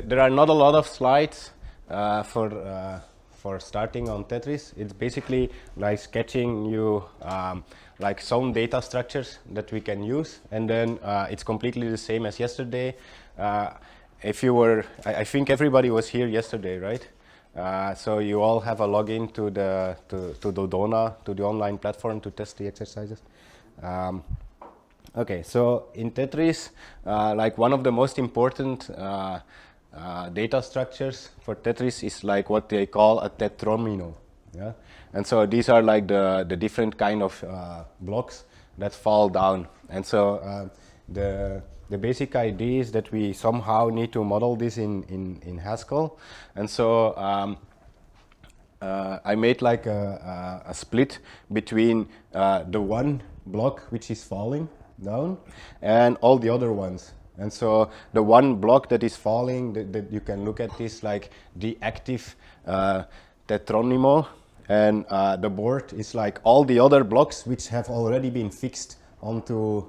there are not a lot of slides for starting on Tetris. It's basically like sketching you like some data structures that we can use, and then it's completely the same as yesterday. If you were, I think everybody was here yesterday, right? So you all have a login to the Dodona, to the online platform to test the exercises. Okay, so in Tetris, like one of the most important data structures for Tetris is like what they call a tetromino. Yeah, and so these are like the different kind of blocks that fall down. And so the basic idea is that we somehow need to model this in Haskell. And so I made like a split between the one block which is falling down and all the other ones. And so the one block that is falling, that you can look at this like the active tetronimo, and the board is like all the other blocks which have already been fixed onto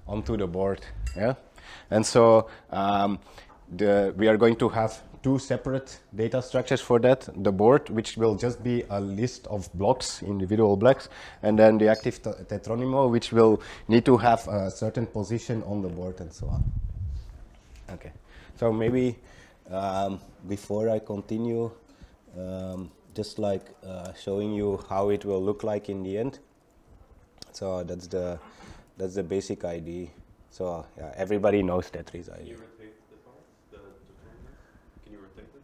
the board. Yeah, and so we are going to have two separate data structures for that. The board, which will just be a list of blocks, individual blocks, and then the active tetronimo, which will need to have a certain position on the board and so on. Okay, so maybe before I continue, just like showing you how it will look like in the end. So that's the basic idea. So yeah, everybody knows Tetris idea. Can you rotate the parts? Can you rotate them?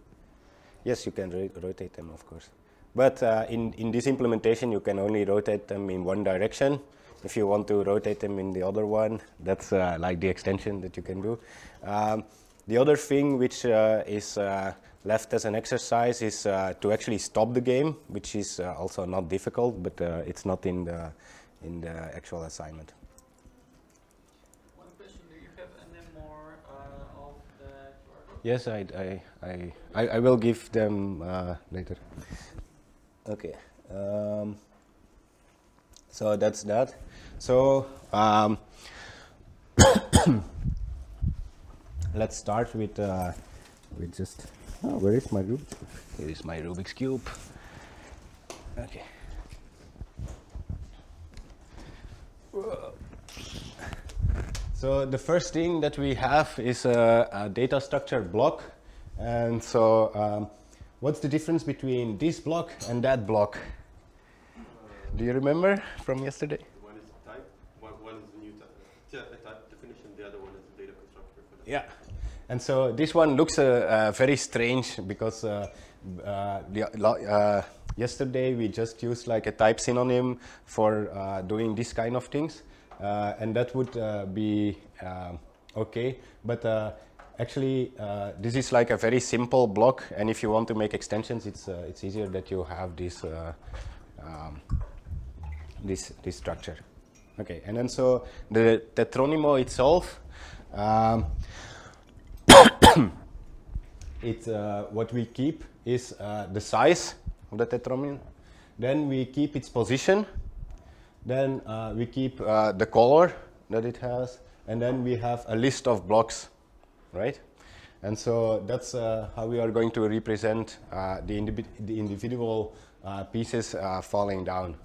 Yes, you can rotate them, of course. But in this implementation, you can only rotate them in one direction. If you want to rotate them in the other one, that's like the extension that you can do. The other thing which is left as an exercise is to actually stop the game, which is also not difficult, but it's not in the actual assignment. One question: do you have any more of the QR code? Yes, I will give them later. Okay. So that's that. So let's start with just. Oh, where is my Rubik's Cube? Here is my Rubik's Cube. Okay. So the first thing that we have is a data structure block. And so what's the difference between this block and that block? Do you remember from yesterday? One is type, one is the new type definition, the other one is the data constructor for that. Yeah. And so this one looks very strange because yesterday we just used like a type synonym for doing this kind of things, and that would be okay. But actually, this is like a very simple block, and if you want to make extensions, it's easier that you have this this structure. Okay, and then so the tetronimo itself. What we keep is the size of the tetronimo. Then we keep its position. Then we keep the color that it has, and then we have a list of blocks, right? And so that's how we are going to represent the individual pieces falling down.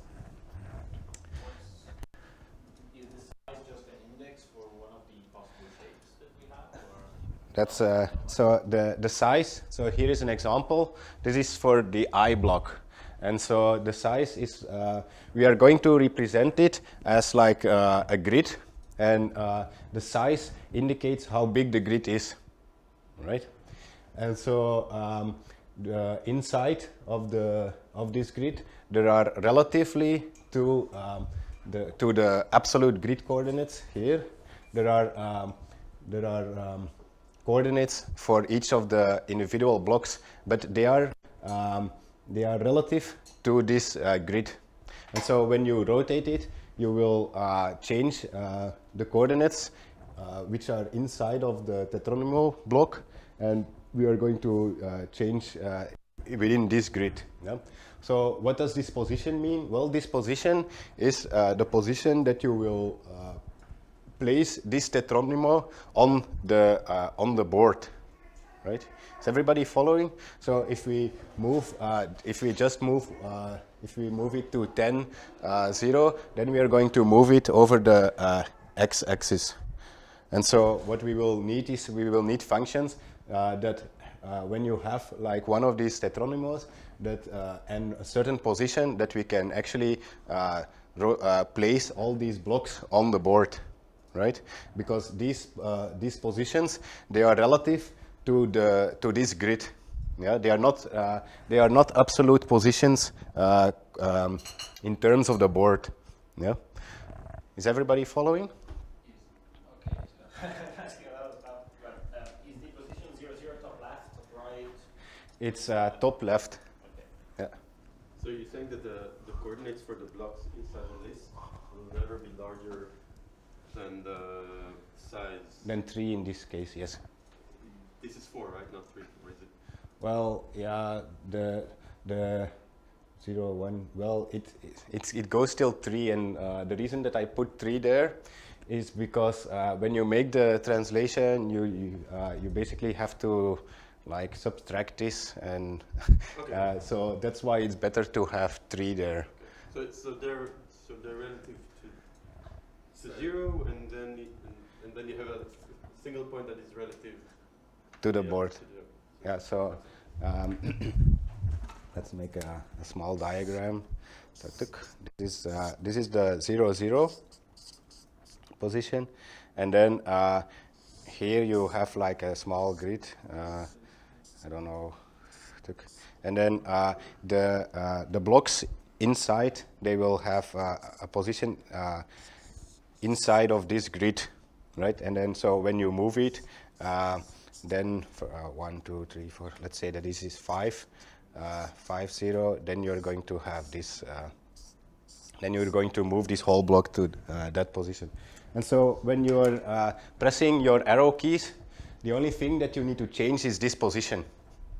That's so the size. So here is an example. This is for the I block, and so the size is we are going to represent it as like a grid, and the size indicates how big the grid is, right? And so the inside of this grid, there are relatively to the absolute grid coordinates here. There are coordinates for each of the individual blocks, but they are relative to this grid. And so when you rotate it, you will change the coordinates which are inside of the tetronimo block, and we are going to change within this grid. Yeah? So what does this position mean? Well, this position is the position that you will place this tetronimo on the board. right? Is everybody following? So if we move, if we move it to 10, 0, then we are going to move it over the x-axis. And so what we will need is we will need functions that when you have like one of these tetronymos that and a certain position that we can actually place all these blocks on the board, right? Because these positions, they are relative to this grid. Yeah, they are not absolute positions in terms of the board. Yeah, is everybody following? Is the position 0, 0 top left, top right? It's top left. Okay. Yeah. So you're saying that the coordinates for the blocks inside the list will never be larger than the size? Then 3 in this case, yes. This is 4, right? Not 3, or is it? Well, yeah, the 0, 1. Well, it goes till 3, and the reason that I put 3 there is because when you make the translation, you basically have to like subtract this, and Okay. so that's why it's better to have 3 there. Okay. So they're relative to 0, and then you have a single point that is relative To the yeah, board. to the- Yeah, so let's make a small diagram. So this is the 0, 0 position, and then here you have like a small grid. I don't know, and then the blocks inside, they will have a position inside of this grid, right? And then so when you move it, then for, 1, 2, 3, 4. Let's say that this is 5, 5, 0. Then you're going to have this. Then you're going to move this whole block to that position. And so when you're pressing your arrow keys, the only thing that you need to change is this position,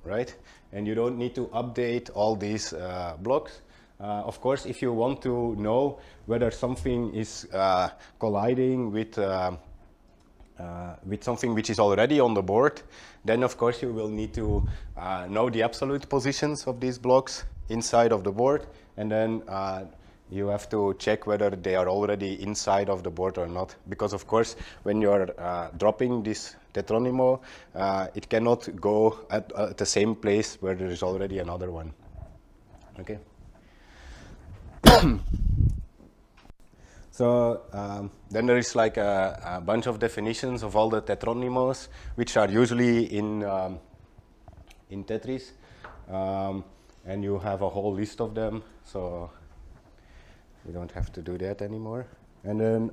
right? And you don't need to update all these blocks. Of course, if you want to know whether something is colliding with something which is already on the board, then of course you will need to know the absolute positions of these blocks inside of the board, and then you have to check whether they are already inside of the board or not. Because of course, when you are dropping this tetronimo, it cannot go at the same place where there is already another one. Okay. So then there is like a bunch of definitions of all the tetronymos, which are usually in Tetris, and you have a whole list of them. So we don't have to do that anymore. And then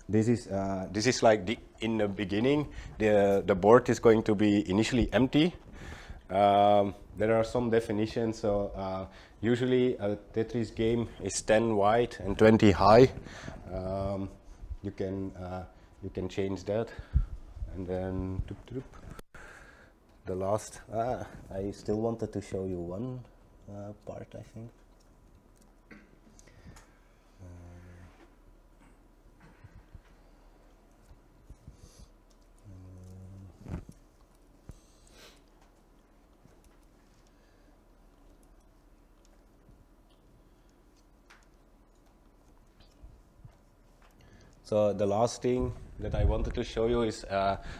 this is like in the beginning, the board is going to be initially empty. There are some definitions. So usually a Tetris game is 10 wide and 20 high. You can change that, and then the last. I still wanted to show you one part, I think. So the last thing that I wanted to show you is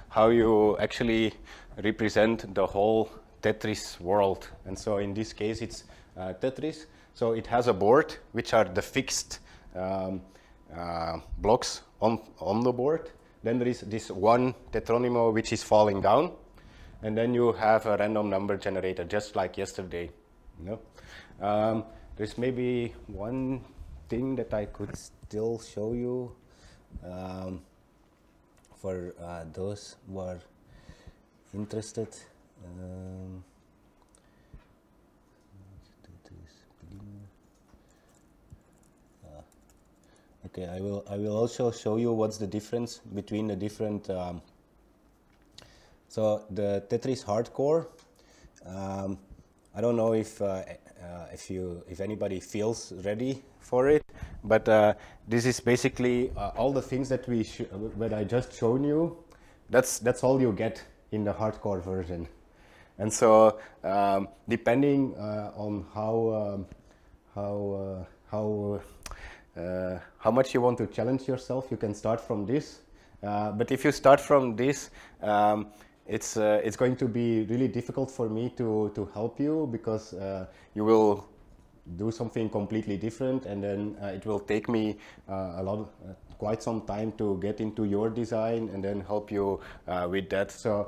how you actually represent the whole Tetris world. And so in this case, it's Tetris. So it has a board, which are the fixed blocks on the board. Then there is this one tetronimo which is falling down. And then you have a random number generator, just like yesterday. You know? There's maybe one thing that I could still show you. For those who are interested, okay, I will also show you what's the difference between the different. So the Tetris Hardcore. I don't know if anybody feels ready for it, but this is basically all the things that I just shown you, that's all you get in the hardcore version. And so depending on how much you want to challenge yourself, you can start from this. But if you start from this, it's going to be really difficult for me to help you, because you will do something completely different, and then it will take me quite some time to get into your design and then help you with that. So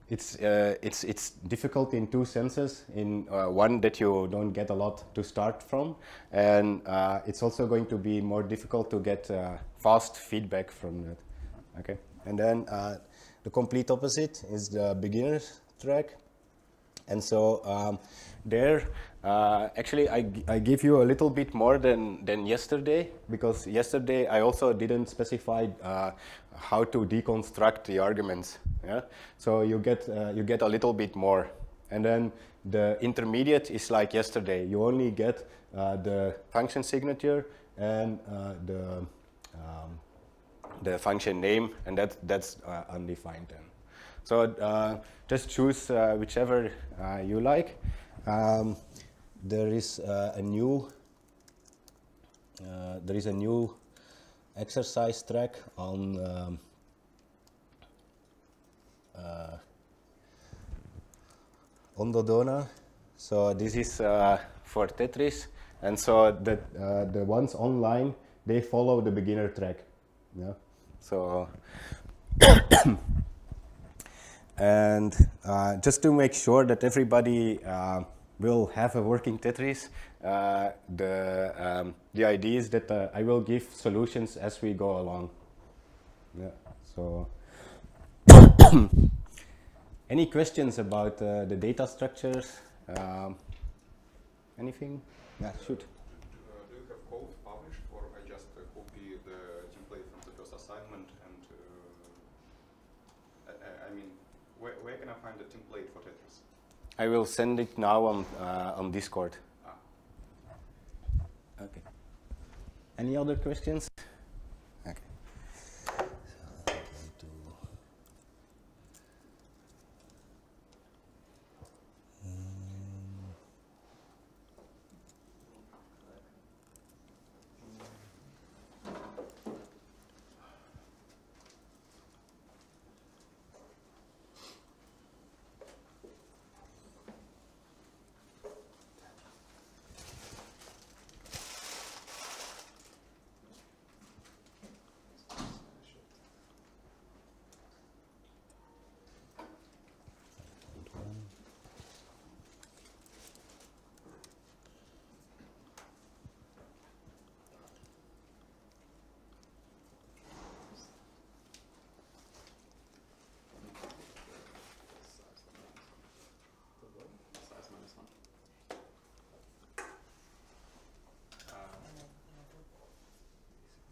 it's difficult in two senses. In one, that you don't get a lot to start from, and it's also going to be more difficult to get fast feedback from that. Okay, and then the complete opposite is the beginner's track. And so there, actually, I give you a little bit more than yesterday, because yesterday I also didn't specify how to deconstruct the arguments. Yeah, so you get a little bit more, and then the intermediate is like yesterday. You only get the function signature and the function name, and that's undefined then. So just choose whichever you like. There is a new exercise track on Dodona. So this is for Tetris, and so the ones online, they follow the beginner track. Yeah. So and just to make sure that everybody will have a working Tetris, the idea is that I will give solutions as we go along. Yeah. So any questions about the data structures? Anything? Yeah, shoot. Do you have code published, or I just copy the template from the first assignment? And I mean, where can I find the template for Tetris? I will send it now on Discord. Ah. Okay. Any other questions? Okay.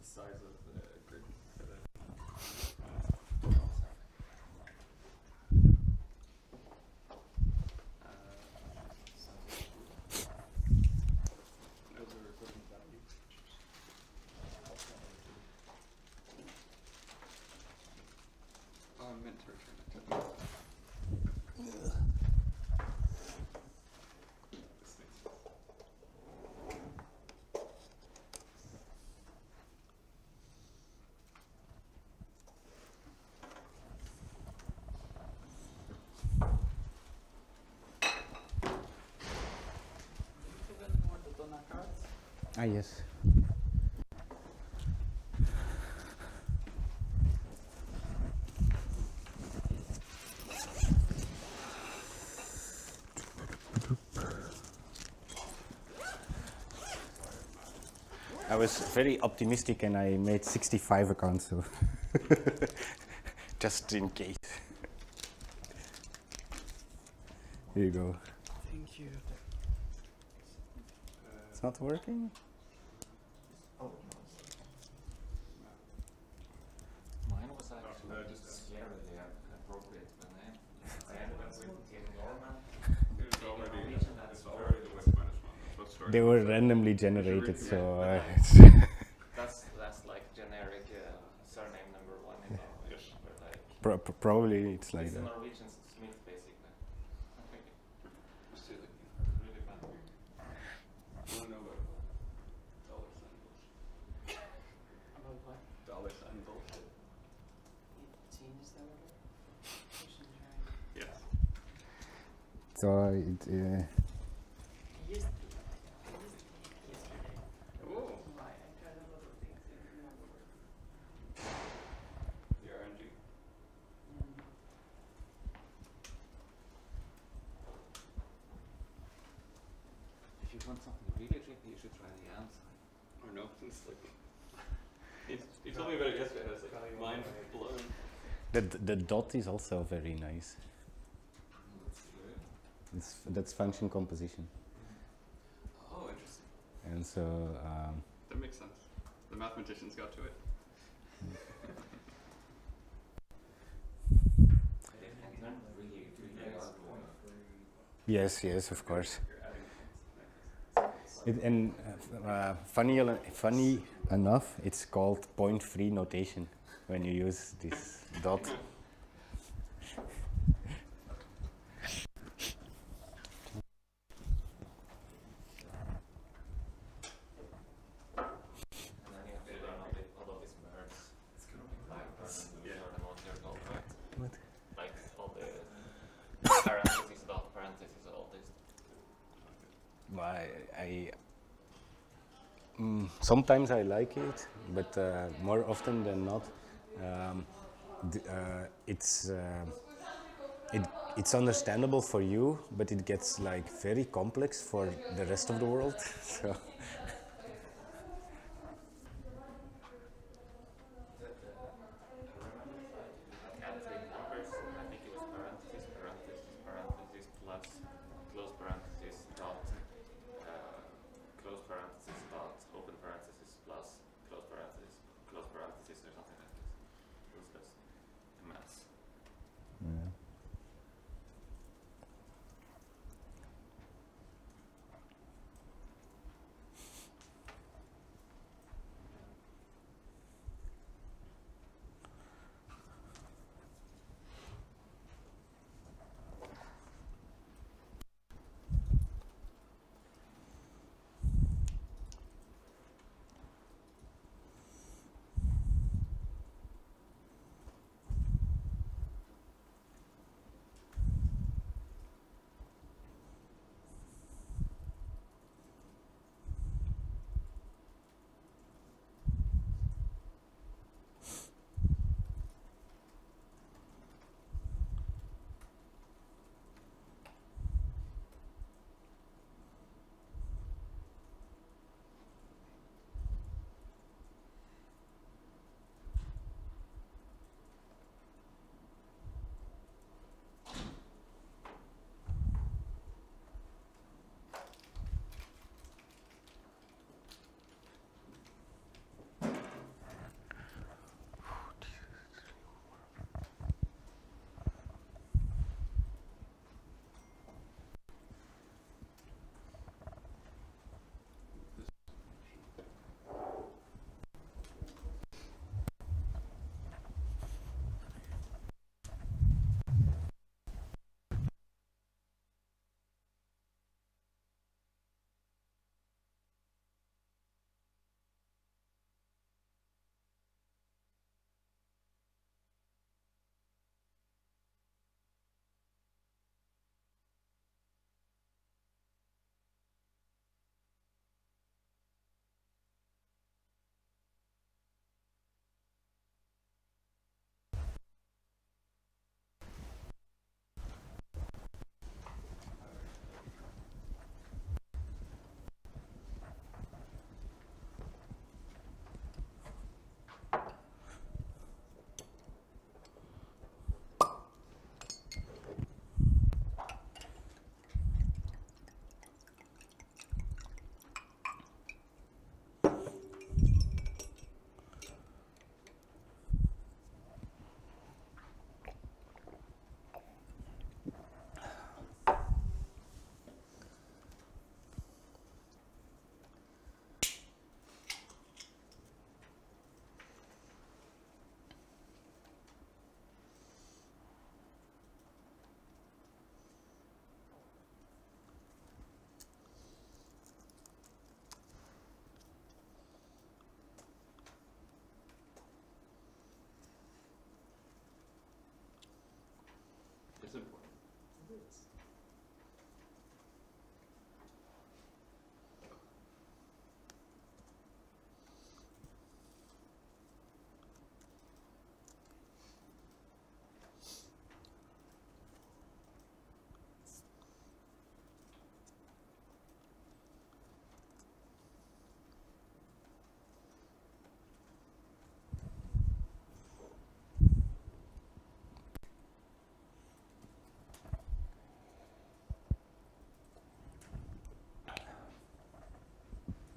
Size of the grid. Those are equivalent value. Oh, I meant to return it. Ah, yes. I was very optimistic and I made 65 accounts, so just in case. Here you go. Thank you. It's not working? Mine was actually generally appropriate when I It's already the West Spanish one. That's what started. They were randomly generated, so that's like generic surname number one in Yes. English, but like Probably it's like It's a that. Norwegian Smith, basically. Say it again. Really fun. I want to know about dollar sign bullshit. About what? Dollar sign bullshit. It changes the order? Question, right? Yes. So it. I used to be yesterday. Oh. Why? I tried a lot of things and it never worked. The RNG. If you want something really tricky, you should try the answer. Or no, it's like he told me about it yesterday. I was like mind blown. The dot is also very nice. That's function composition, Oh, interesting. and so That makes sense. The mathematicians got to it. Not really, really hard. yes, of course. And funny enough, it's called point-free notation when you use this dot. And then you have to learn all of these words. It's gonna be like and what they're called, right? What? Like all the parentheses, dot parentheses, all this. Sometimes I like it, but more often than not, it's understandable for you, but it gets like very complex for the rest of the world. So. Add three numbers, I think it was parentheses, parentheses, parentheses, plus, close parentheses, dot, close parentheses, dot, open parentheses, plus, close parentheses, or something like this. It was just a mess. Yeah. It's important.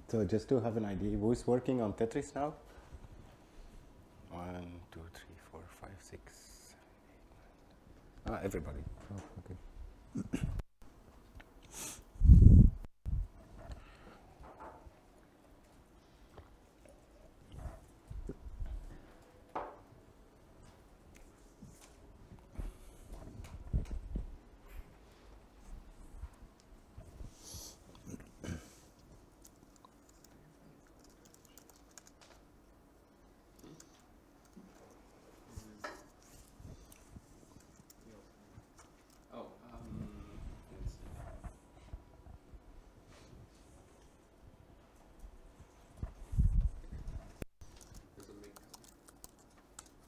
So just to have an idea, who's working on Tetris now? 1, 2, 3, 4, 5, 6, 7, 8, 9. Everybody. Oh, okay. Oh, let's see. There's a link.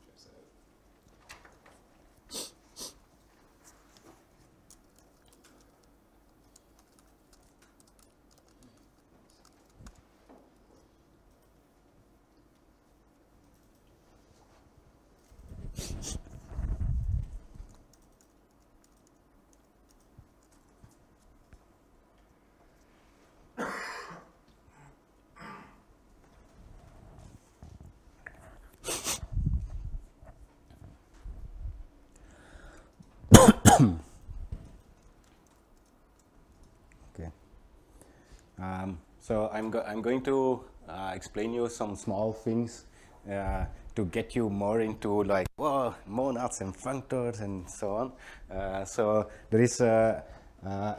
Check that out. Okay. So I'm going to explain you some small things to get you more into like monads and functors and so on. So there is a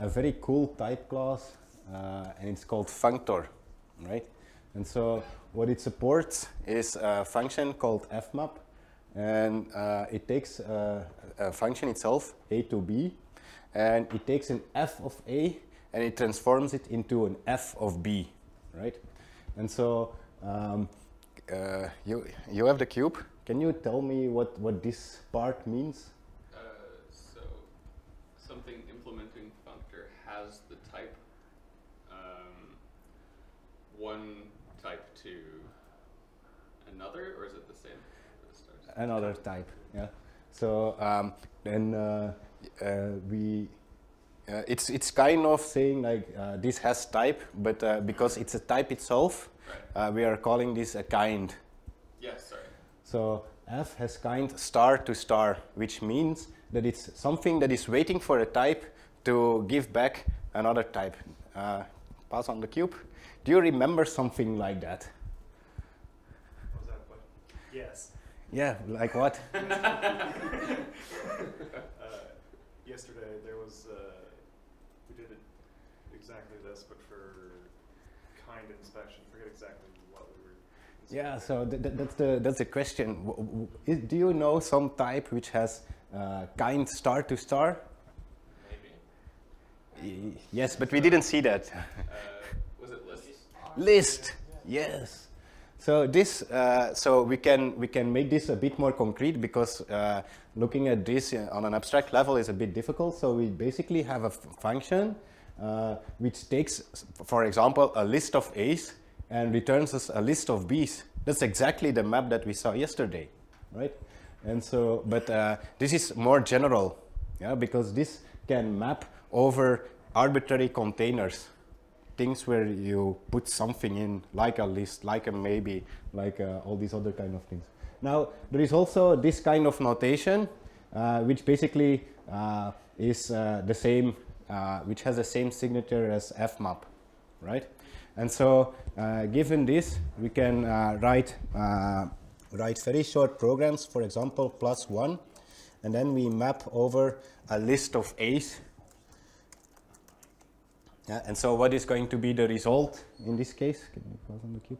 very cool type class and it's called Functor, right? And so what it supports is a function called fmap, and it takes a function itself, a to b, and it takes an f of a and it transforms it into an f of b, right? And so you have the cube. Can you tell me what this part means? So something implementing functor has the type one type to another, or is it the same? Another type, yeah. So then it's kind of saying like this has type, but because it's a type itself, right. We are calling this a kind. Yes, sorry. So f has kind star to star, which means that it's something that is waiting for a type to give back another type. Pass on the cube. Do you remember something like that? What was that question? Yes. Yeah, like what? Yesterday there was, we did it exactly this, but for kind inspection. Forget exactly what we were. Yeah, so that's the question. Do you know some type which has kind star to star? Maybe. Yes, but we didn't see that. Was it list? List, yes. So this, so we can make this a bit more concrete because looking at this on an abstract level is a bit difficult. So we basically have a function which takes, for example, a list of A's and returns us a list of B's. That's exactly the map that we saw yesterday, right? And so, but this is more general, yeah, because this can map over arbitrary containers. Things where you put something in, like a list, like a maybe, like all these other kind of things. Now, there is also this kind of notation, which basically is the same, which has the same signature as fmap, right? And so, given this, we can write very short programs, for example, +1, and then we map over a list of A's. Yeah, and so what is going to be the result in this case? Can you pause on the cube?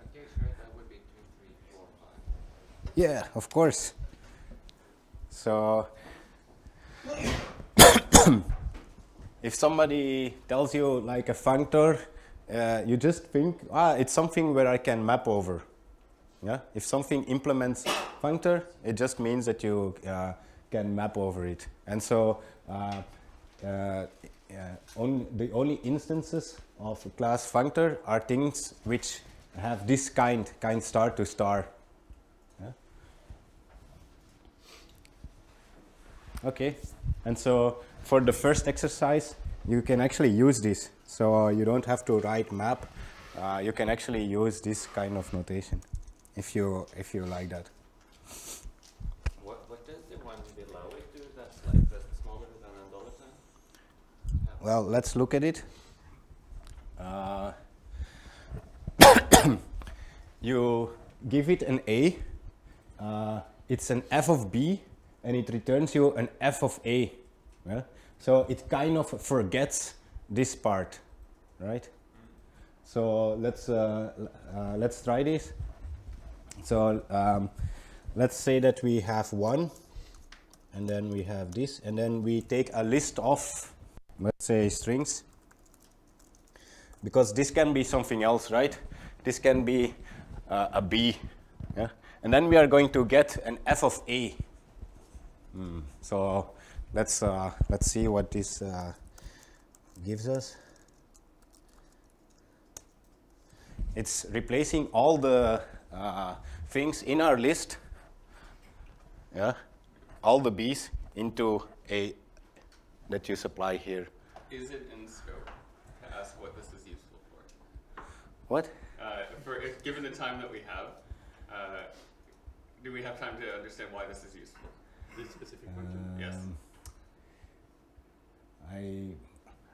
Okay, sure, that would be 2, 3, 4, 5. Yeah, of course. So if somebody tells you like a functor, you just think, it's something where I can map over. Yeah. If something implements functor, it just means that you can map over it. And so the only instances of a class functor are things which have this kind star to star. Yeah. Okay, and so for the first exercise, you can actually use this. So you don't have to write map. You can actually use this kind of notation if you like that. What does the one below it do? That's smaller than a dollar sign? Well, let's look at it. You give it an A. It's an f of b, and it returns you an f of a. Yeah? So it kind of forgets this part, right? So let's try this. So let's say that we have 1, and then we have this, and then we take a list of, let's say, strings, because this can be something else, right? This can be a b, yeah? And then we are going to get an f of a. So let's see what this gives us. It's replacing all the things in our list, yeah, all the b's into a that you supply here. Is it in scope to ask what this is useful for? What? Given the time that we have, do we have time to understand why this is useful? This specific function? Yes.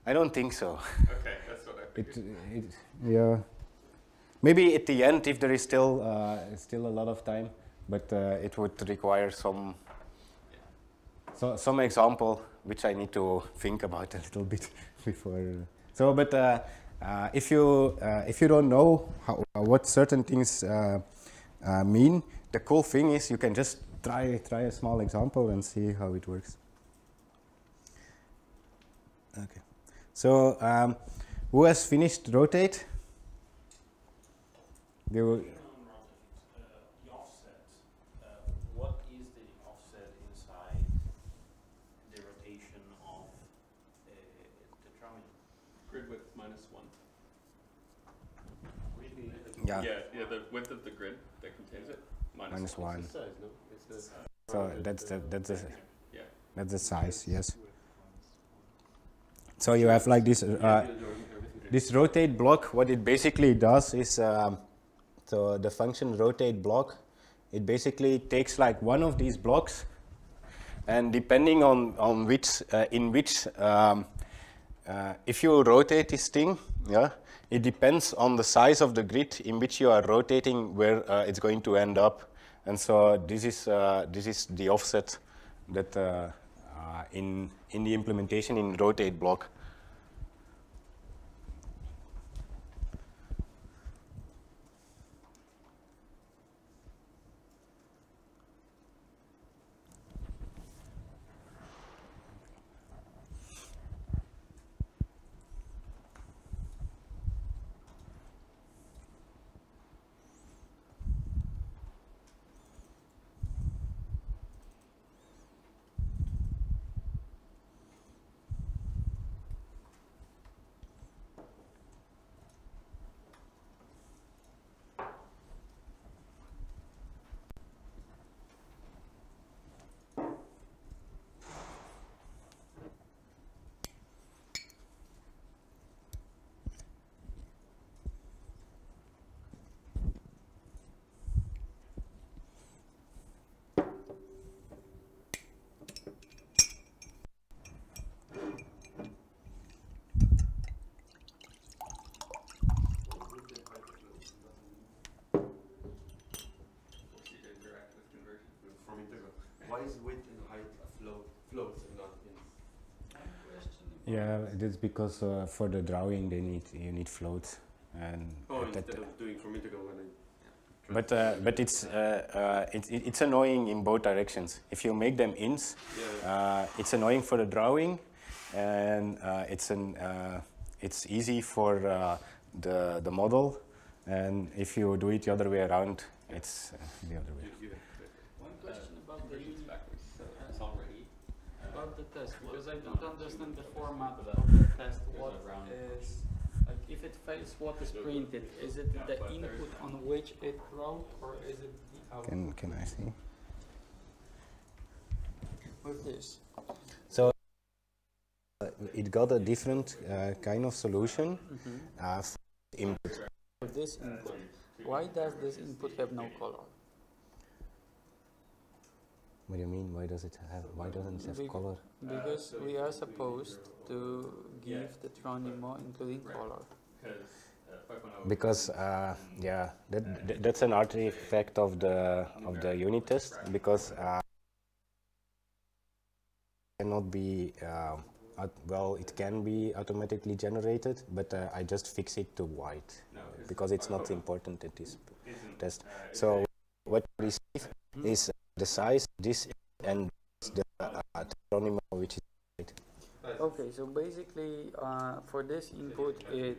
I don't think so. Okay, that's what I figured. Yeah. Maybe at the end, if there is still a lot of time, but it would require some example, which I need to think about a little bit before. So, but if you don't know what certain things mean, the cool thing is you can just try a small example and see how it works. Okay. So, who has finished rotate? They will. The offset. What is the offset inside the rotation of the drumming? Grid width minus 1. Really? Yeah. Yeah, the width of the grid that contains it minus 1. It's the size, no? It's the So Yeah. that's the size. Yes. So you have like this this rotate block. What it basically does is so the function rotate block. It basically takes like one of these blocks, and depending on which if you rotate this thing, yeah, it depends on the size of the grid in which you are rotating where it's going to end up. And so this is the offset that in the implementation in rotate block. Why is width and height floats and not in? Yeah, that's because for the drawing you need floats, and instead of doing from integral when I but it's annoying in both directions. If you make them ints, it's annoying for the drawing, and it's easy for the model. And if you do it the other way around, it's the other way. One question about the It's backwards, so it's already. about the test, because I don't understand the format of the test. What is, like, if it fails, what is printed? Is it the input on which it wrote, or is it the output? Can I see? With this. So it got a different kind of solution for input. With this input, why does this input have no color? What do you mean? Why doesn't it have color? Because we are supposed to give the Tronimo including color. Because that's an artifact of the unit test, because cannot be well, it can be automatically generated, but I just fix it to white because it's not important in this test. So what we receive is the size, this, and the Tronimo, which is white. Okay, so basically for this input it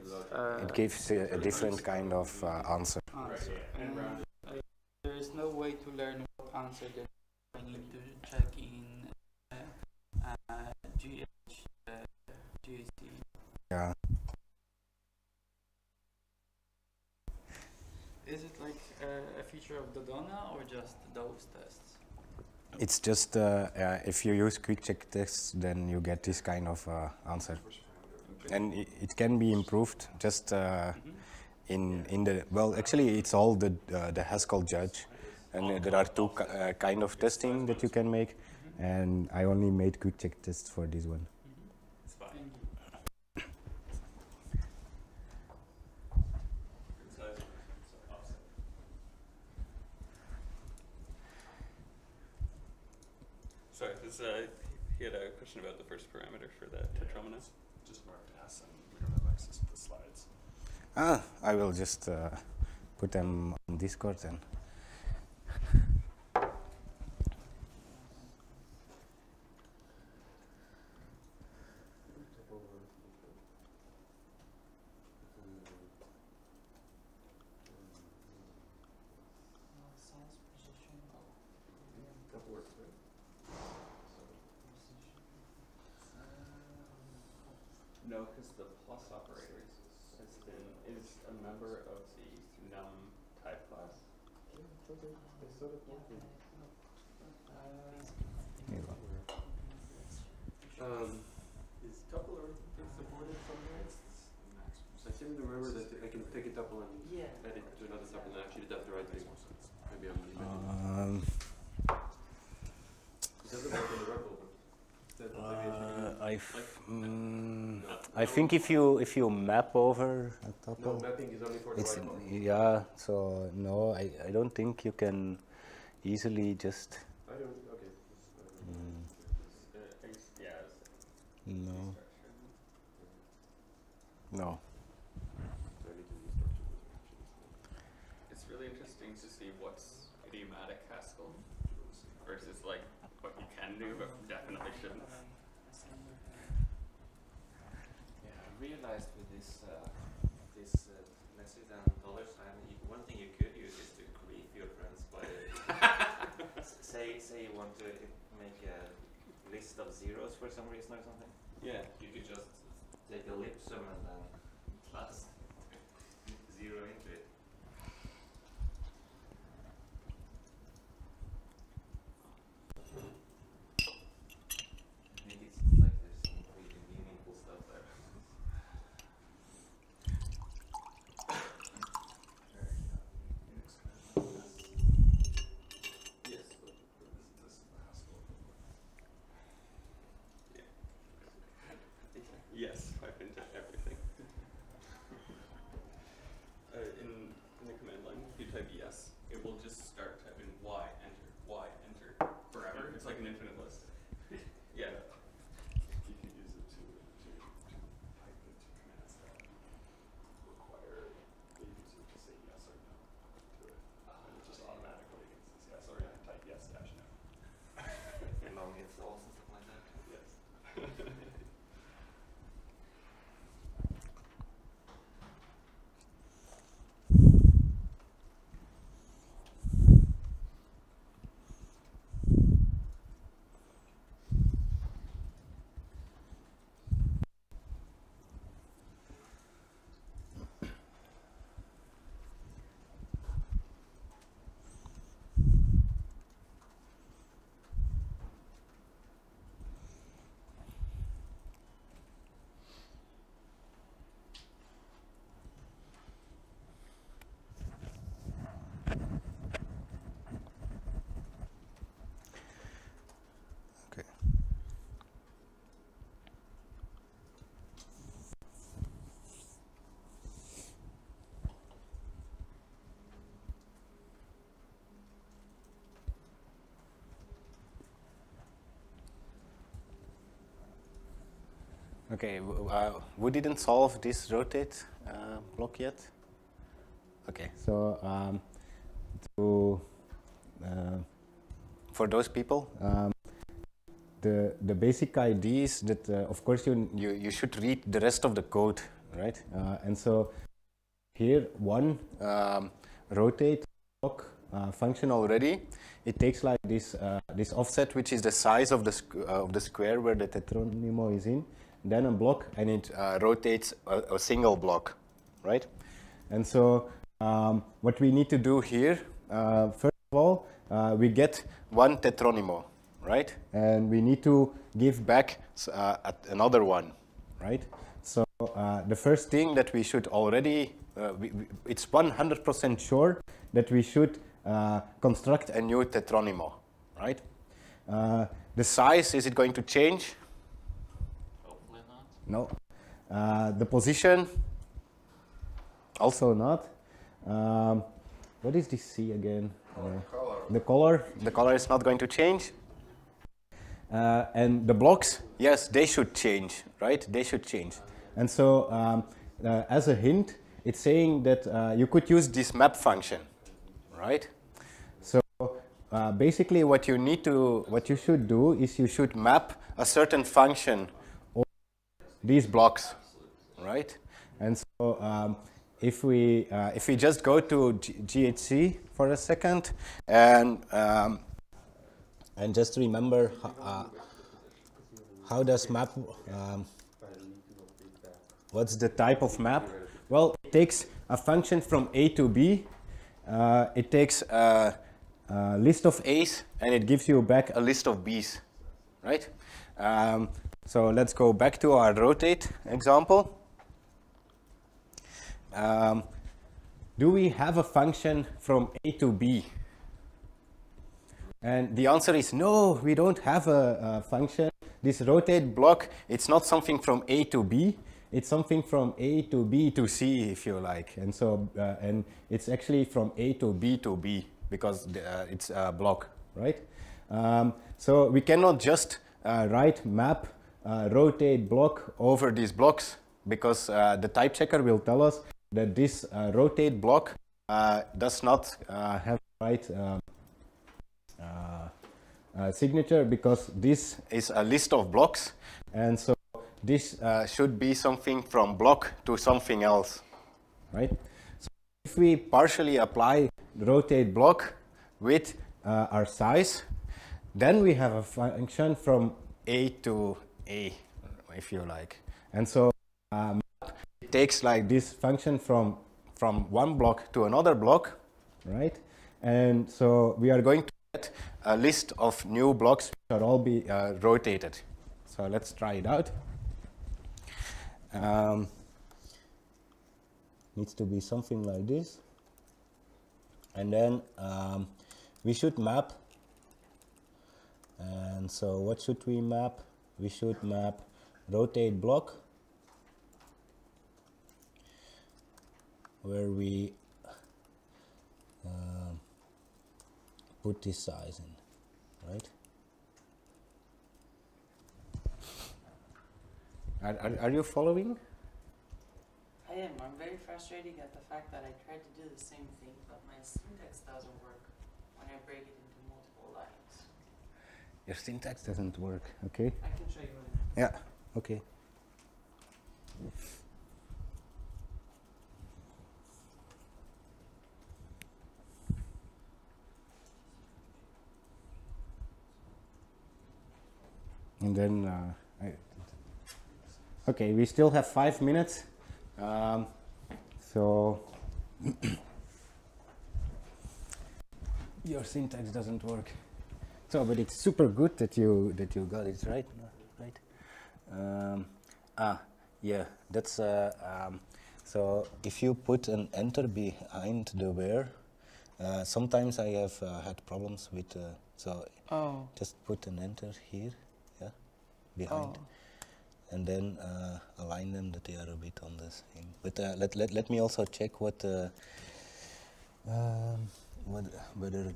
gives a different kind of answer. answer. And there is no way to learn what answer that I need to check in GHC. Yeah. Is it like a feature of Dodona or just those tests? It's just if you use quick check tests, then you get this kind of answer, and it can be improved just in the, well, actually it's all the Haskell judge, and there are two kind of testing that you can make, and I only made quick check tests for this one. It's fine. Sorry, he had a question about the first parameter for that tetromino. Just marked S, and we don't have access to the slides. I will just put them on Discord then. No, because the plus operator is a member of the num type class. Is tuple arithmetic supported somewhere? I seem to remember that I can take a tuple and add it to another tuple and actually that's the right thing. Maybe I'm imagining. It doesn't work on the REPL, but I think if you map over a no, tuple, mapping is only for the it's, right one. yeah. So no, I don't think you can easily just. I don't, okay. No. No. So I need to restructure those actions. It's really interesting to see what's idiomatic Haskell versus like what you can do but definitely shouldn't. Yeah, I realized with this less than dollar sign, one thing you could use is to grief your friends by say you want to make a list of zeros for some reason or something. Yeah. You could just take a lip sum and then plus 0 into it. Maybe it's like there's some really meaningful stuff there. Yes. Yes, I've been to everything. stalls and stuff like that. Yes. Okay. Okay, we didn't solve this rotate block yet. Okay, so for those people, the basic idea is that of course you should read the rest of the code, right? And so here one rotate block function already. It takes like this this offset, which is the size of the square where the tetronimo is in, then a block, and it rotates a single block, right? And so what we need to do here, first of all, we get one tetronimo, right? And we need to give back another one, right? So the first thing that we should already, it's 100% sure that we should construct a new tetronimo, right? The size, is it going to change? Hopefully not. No. The position, also not. What is this C again? The color is not going to change. And the blocks, yes, they should change, right? They should change. And so as a hint, it's saying that you could use this map function, right? So basically what you should do is you should map a certain function over these blocks, right? And so if we just go to GHC for a second and just remember how does map, what's the type of map? Well, it takes a function from A to B, it takes a list of A's, and it gives you back a list of B's, right? So let's go back to our rotate example. Do we have a function from A to B? And the answer is no, we don't have a function. This rotate block, it's not something from A to B, it's something from A to B to C, if you like. And so, and it's actually from A to B because it's a block, right? So we cannot just write map rotate block over these blocks, because the type checker will tell us that this rotate block does not have the right signature, because this is a list of blocks, and so this should be something from block to something else, right? So if we partially apply the rotate block with our size, then we have a function from A to A, if you like. And so it takes like this function from one block to another block, right? And so we are going to get a list of new blocks which are all be rotated. So let's try it out. Needs to be something like this. And then we should map. And so what should we map? We should map rotate block, where we put this size in, right? Are you following? I am. I'm very frustrated at the fact that I tried to do the same thing, but my syntax doesn't work when I break it into multiple lines. Your syntax doesn't work, okay? I can show you. Yeah, okay. And then, okay, we still have 5 minutes. So, your syntax doesn't work. So, but it's super good that you got it right, right? Yeah, that's so if you put an enter behind the where, sometimes I have had problems with so just put an enter here, yeah, behind, and then align them that they are a bit on the same. But let me also check whether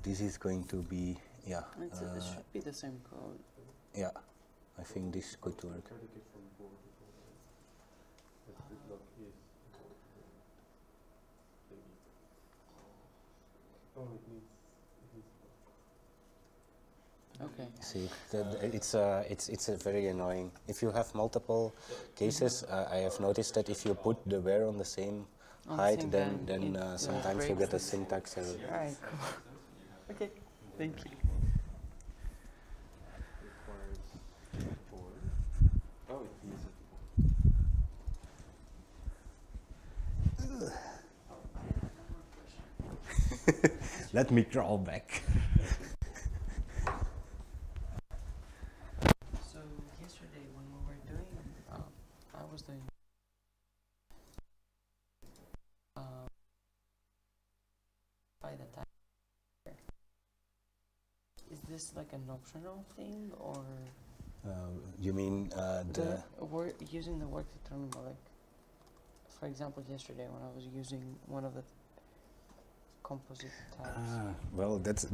this is going to be, yeah. This should be the same code. Yeah, I think this could work. Okay. See, it's very annoying. If you have multiple cases, I have noticed that if you put the where on the same height, then sometimes you get a syntax error. All right, cool. Okay, thank you. Let me crawl back. So yesterday when we were doing, I was doing by the time. Is this like an optional thing, or You mean using the work determinable? Like, for example, yesterday when I was using one of the composite types. Well, that's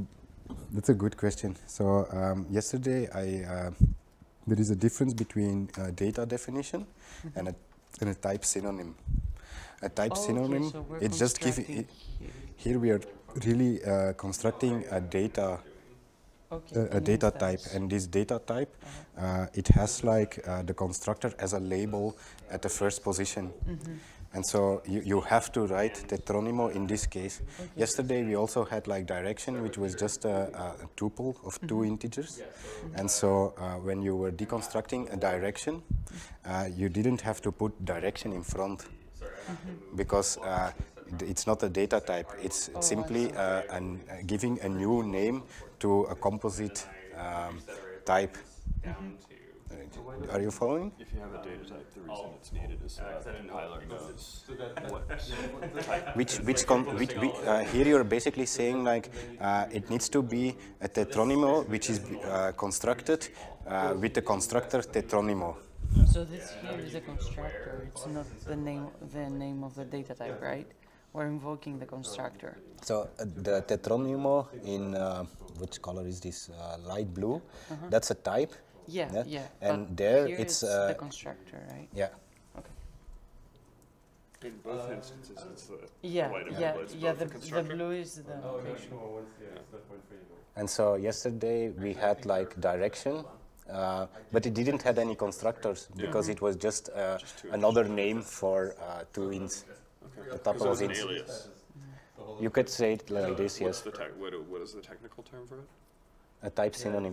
a good question. So yesterday there is a difference between data definition and a type synonym. A type synonym, so we're it's just giving. Here we are really constructing a data. A data type, and this data type, it has like the constructor as a label at the first position. And so you have to write tetronimo in this case. Yesterday we also had like direction, which was just a tuple of two integers. And so when you were deconstructing a direction, you didn't have to put direction in front, because it's not a data type. It's simply giving a new name to a composite type. Are you following? If you have a data type, the reason it's needed is so that the compiler knows what. Here you're basically saying like it needs to be a tetronimo which is constructed with the constructor tetronimo. So this here is a constructor. It's not the name of the data type, right? We're invoking the constructor. So the tetronimo in which color is this? Light blue. That's a type. Yeah. And but there here it's the constructor, right? Yeah. Okay. In both instances, it's the white and yeah. blue. Yeah, the blue is the notation. And so yesterday we had like direction, but it didn't have any constructors because it was just another name for two ints. A tuple of ints. Alias. You could say it like this, yes. What is the technical term for it? A type synonym.